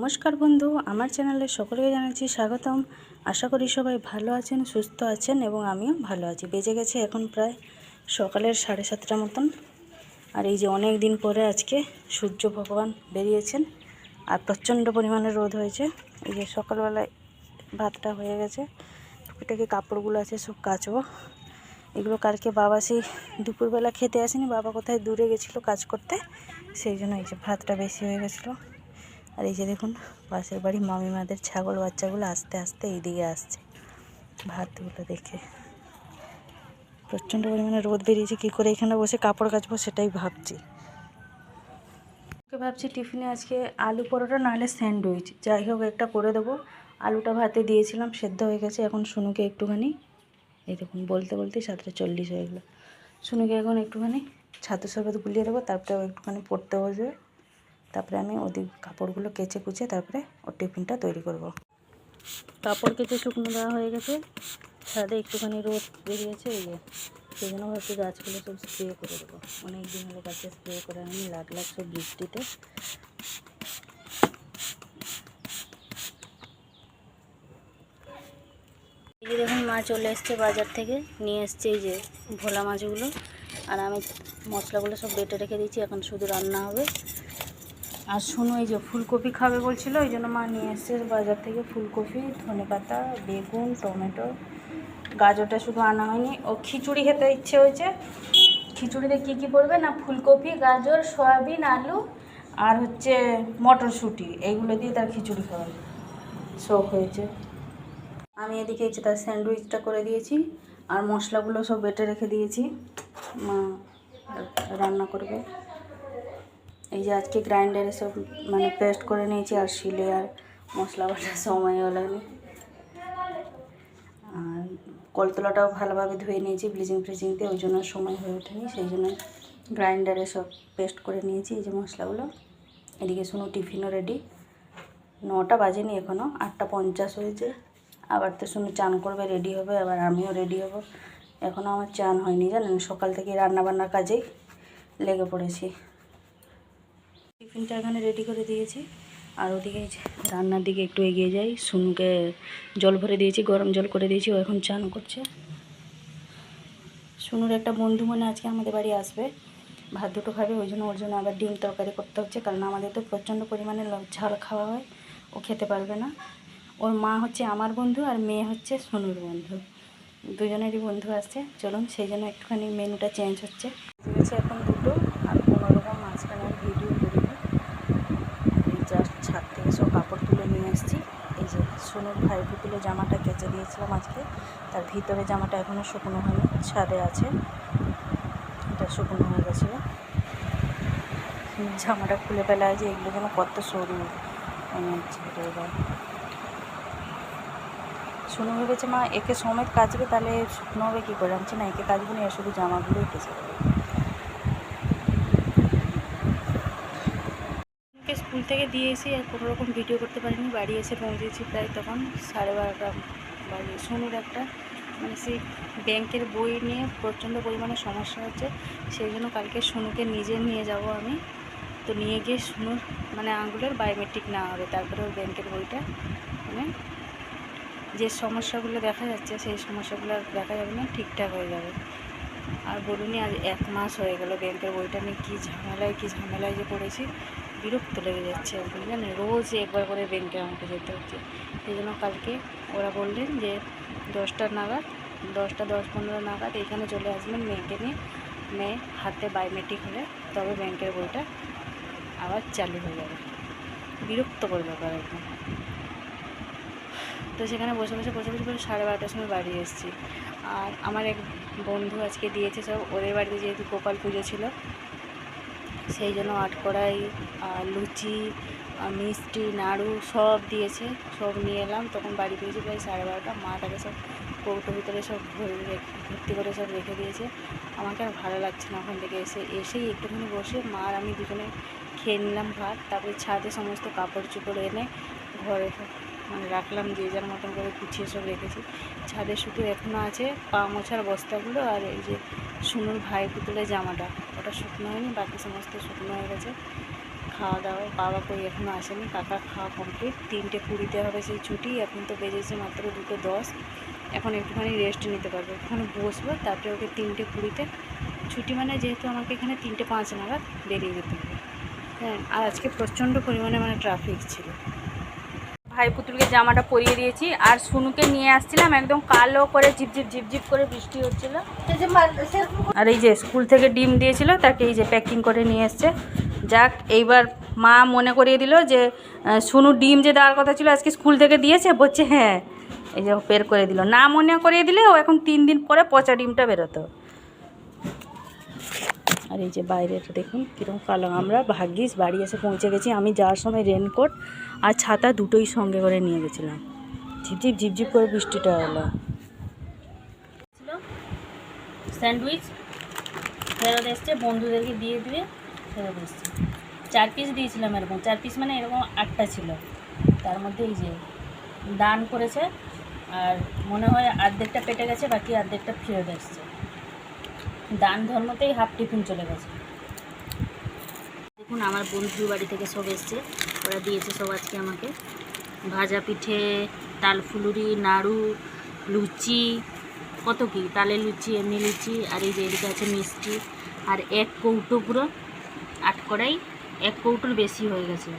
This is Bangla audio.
নমস্কার বন্ধু, আমার চ্যানেলে সকলকে জানাচ্ছি স্বাগতম। আশা করি সবাই ভালো আছেন, সুস্থ আছেন এবং আমিও ভালো আছি। বেজে গেছে এখন প্রায় সকালের 7:30 মতন। আর এই যে অনেক দিন পরে আজকে সূর্য ভগবান বেরিয়েছেন আর প্রচণ্ড পরিমাণে রোদ হয়েছে। এই যে সকালবেলায় ভাতটা হয়ে গেছে, টুকিটাকি কাপড়গুলো আছে সব কাচবো। এগুলো কালকে বাবা সেই দুপুরবেলা খেতে আসেনি, বাবা কোথায় দূরে গেছিলো কাজ করতে, সেই জন্য এই যে ভাতটা বেশি হয়ে গেছিলো। আর এই যে দেখুন পাশের বাড়ি মামিমাদের ছাগল বাচ্চাগুলো আস্তে আস্তে এইদিকে আসছে ভাতগুলো দেখে। প্রচণ্ড পরিমাণে রোদ বেরিয়েছে, কী করে এখানে বসে কাপড় কাচবো সেটাই ভাবছি। ভাবছি টিফিনে আজকে আলু পরোটা নাহলে স্যান্ডউইচ, যাই হোক একটা করে দেবো। আলুটা ভাতে দিয়েছিলাম, সেদ্ধ হয়ে গেছে। এখন শুনুকে একটুখানি, এই দেখুন বলতে বলতে 7:40 হয়ে গেলো। শুনুকে এখন একটুখানি ছাতু শরবত গুলিয়ে দেবো, তারপরে ও একটুখানি পড়তে বসবে। তারপরে আমি ওদিক কাপড়গুলো কেচে কুচে তারপরে ওর টিফিনটা তৈরি করব। কাপড় কেচে শুকনো দেওয়া হয়ে গেছে, ছাদে একটুখানি রোদ বেরিয়েছে। এই যে সেই জন্য ভাবছি গাছগুলো সব স্প্রে করে দেবো। অনেক দিন হলো গাছে স্প্রে করে আমি, লাগছে বৃষ্টিতে। এই যে দেখুন মা চলে এসছে বাজার থেকে, নিয়ে এসছে এই যে ভোলা মাছগুলো। আর আমি মশলাগুলো সব বেটে রেখে দিয়েছি, এখন শুধু রান্না হবে। আর শুনো, এই যে ফুলকপি খাবে বলছিল, ওই জন্য মা নিয়ে এসছে বাজার থেকে ফুলকপি, ধনেপাতা, বেগুন, টমেটো, গাজরটা শুধু আনা হয়নি। ও খিচুড়ি খেতে ইচ্ছে হয়েছে। খিচুড়িতে কী কী পড়বে না, ফুলকপি, গাজর, সয়াবিন, আলু আর হচ্ছে মটরশুঁটি, এইগুলো দিয়ে তার খিচুড়ি খাওয়া শখ হয়েছে। আমি এদিকে এই যে তার স্যান্ডউইচটা করে দিয়েছি আর মশলাগুলো সব বেটে রেখে দিয়েছি, মা রান্না করবে। এই যে আজকে গ্রাইন্ডারে সব মানে পেস্ট করে নিয়েছি, আর শিলে আর মশলা বাটার সময়ও লাগেনি। আর কলতলাটাও ভালোভাবে ধুয়ে নিয়েছি ব্লিচিং দিয়ে, ওই জন্য সময় হয়ে ওঠেনি, সেই জন্য গ্রাইন্ডারে সব পেস্ট করে নিয়েছি এই যে মশলাগুলো। এদিকে শুনো টিফিনও রেডি, 9টা বাজেনি এখনও, 8:50 হয়েছে। আবার তো শুনো চান করবে, রেডি হবে, আবার আমিও রেডি হব। এখনও আমার চান হয়নি জানেন, সকাল থেকে রান্নাবান্নার কাজেই লেগে পড়েছি। টিফিনটা এখানে রেডি করে দিয়েছি, আর ওদিকে রান্নার দিকে একটু এগিয়ে যাই। শুনুকে জল ভরে দিয়েছি, গরম জল করে দিয়েছি, ও এখন চান করছে। শুনুর একটা বন্ধু মনে আজকে আমাদের বাড়ি আসবে, ভাত দুটো খাবে, ওই জন্য ওর জন্য আবার ডিম তরকারি করতে হচ্ছে, কারণ আমাদের তো প্রচণ্ড পরিমাণে ঝাল খাওয়া হয়, ও খেতে পারবে না। ওর মা হচ্ছে আমার বন্ধু আর মেয়ে হচ্ছে শুনুর বন্ধু, দুজনেরই বন্ধু আসছে। চলুন, সেই জন্য একটুখানি মেনুটা চেঞ্জ হচ্ছে। এখন দুটো আর কোনোরকম মাঝখানে ভিডিও করি। জাস্ট ছাদ থেকে সব কাপড় তুলে নিয়ে এসেছি। এই যে সোনুর ভাই পুতুলে জামাটা কেচে দিয়েছিলাম আজকে, তার ভিতরে জামাটা এখনও শুকনো হয়নি, ছাদে আছে, এটা শুকনো হয়ে গেছিলো। জামাটা খুলে ফেলা হয়েছে, এগুলো যেন কত সরু মনে হচ্ছে। শুনো ভেবেছে মা একে সমেত কাচবে, তাহলে শুকনো হবে কী করে, আনছি না একে কাচবো না, শুধু জামাগুলোই কেচে দেবে। স্কুল থেকে দিয়ে এসে আর কোনো রকম ভিডিও করতে পারিনি, বাড়ি এসে পৌঁছেছি প্রায় তখন 12:30 বাজে। শুনুর একটা মানে সেই ব্যাংকের বই নিয়ে প্রচণ্ড পরিমাণে সমস্যা হচ্ছে, সেই জন্য কালকে শুনুকে নিজে নিয়ে যাব আমি। তো নিয়ে গিয়ে শুনুর মানে আঙুলের বায়োমেট্রিক নেওয়া হবে, তারপরে ওর ব্যাংকের বইটা মানে যে সমস্যাগুলো দেখা যাচ্ছে সেই সমস্যাগুলো আর দেখা যাবে না, ঠিকঠাক হয়ে যাবে। আর বলুনই, আজ 1 মাস হয়ে গেল ব্যাংকের বইটা নিয়ে কী ঝামেলায় যে পড়েছি, বিরক্ত লেগে যাচ্ছে একদম জানেন। রোজ একবার করে ব্যাংকে আমাকে যেতে হচ্ছে। সেই জন্য কালকে ওরা বললেন যে 10টা নাগাদ, 10টা 10-15 নাগাদ এখানে চলে আসবেন মেয়েকে নিয়ে, মেয়ে হাতে বায়োমেট্রিক হলে তবে ব্যাংকের বইটা আবার চালু হয়ে যাবে। বিরক্তকর ব্যাপার একদম। তো সেখানে বসে করে 12:30টার সময় বাড়ি এসেছি। আর আমার এক বন্ধু আজকে দিয়েছে সব, ওদের বাড়িতে যেহেতু গোপাল পুজো ছিল, সেই জন্য আটকড়াই লুচি, মিষ্টি, নাড়ু সব দিয়েছে, সব নিয়ে এলাম। তখন বাড়ি পেয়েছি প্রায় 12:30। মা তাকে সব কৌটোর ভিতরে সব ভর্তি করে সব রেখে দিয়েছে। আমাকে আর ভালো লাগছে না, ওখান থেকে এসেই একটুখানি বসে মা আর আমি দুজনে খেয়ে নিলাম ভাত। তারপরে ছাদে সমস্ত কাপড় চোপড় এনে ঘরে মানে রাখলাম, যে যার মতন করে গুছিয়ে সব রেখেছি। ছাদে শুধু এখনও আছে পা মোছার বস্তাগুলো, আর এই যে শুনুর ভাই পুতুলের জামাটা, ওটা শুকনো হয়নি, বাকি সমস্ত শুকনো হয়ে গেছে। খাওয়া দাওয়া, বাবা কই এখনও আসেনি, কাকার খাওয়া কমপ্লিট। 3:20 হবে সেই ছুটি, এখন তো বেজেছে মাত্র 2:10। এখন একটুখানি রেস্ট নিতে পারবো, ওখানে বসবো, তারপরে ওকে 3:20 ছুটি, মানে যেহেতু আমাকে এখানে 3:05 নাগাদ বেরিয়ে যেতে হবে। হ্যাঁ, আর আজকে প্রচণ্ড পরিমাণে ট্রাফিক ছিল। ভাই পুতুলকে জামাটা পরিয়ে দিয়েছি, আর সুনুকে নিয়ে আসছিলাম, একদম কালো করে ঝিপঝিপ ঝিপঝিপ করে বৃষ্টি হচ্ছিল। আর এই যে স্কুল থেকে ডিম দিয়েছিল, তাকে এই যে প্যাকিং করে নিয়ে এসছে। যাক, এইবার মা মনে করিয়ে দিল যে সুনু ডিম যে দেওয়ার কথা ছিল আজকে স্কুল থেকে দিয়েছে, বলছে হ্যাঁ, এই যে বের করে দিল। না মনে করিয়ে দিলে ও এখন 3 দিন পরে পচা ডিমটা বেরোতো। আর এই যে বাইরেটা দেখুন কীরকম কালো। আমরা ভাগ্যিস বাড়ি এসে পৌঁছে গেছি। আমি যাওয়ার সময় রেনকোট আর ছাতা দুটোই সঙ্গে করে নিয়ে গেছিলাম। ঝিপঝিপ ঝিপঝিপ করে বৃষ্টিটা এলো। স্যান্ডউইচ ফেরত এসছে, বন্ধুদেরকে দিয়ে ফেরত এসছে। 4 পিস দিয়েছিলাম, এরকম 4 পিস মানে এরকম 8টা ছিল। তার মধ্যে এই যে দান করেছে, আর মনে হয় অর্ধেকটা পেটে গেছে, বাকি অর্ধেকটা ফেরত এসছে। দান ধর্মতেই হাফ টিফিন চলে গেছে। দেখুন আমার বন্ধু বাড়ি থেকে সব এসছে, ওরা দিয়েছে সব আজকে আমাকে। ভাজা পিঠে, তালফুলুরি, নাড়ু, লুচি, কত কি, তালের লুচি, এমনি লুচি, আর এই যে এদিকে আছে মিষ্টি। আর 1 কৌটো পুরো 8 কড়াই, 1 কৌটোর বেশি হয়ে গেছে।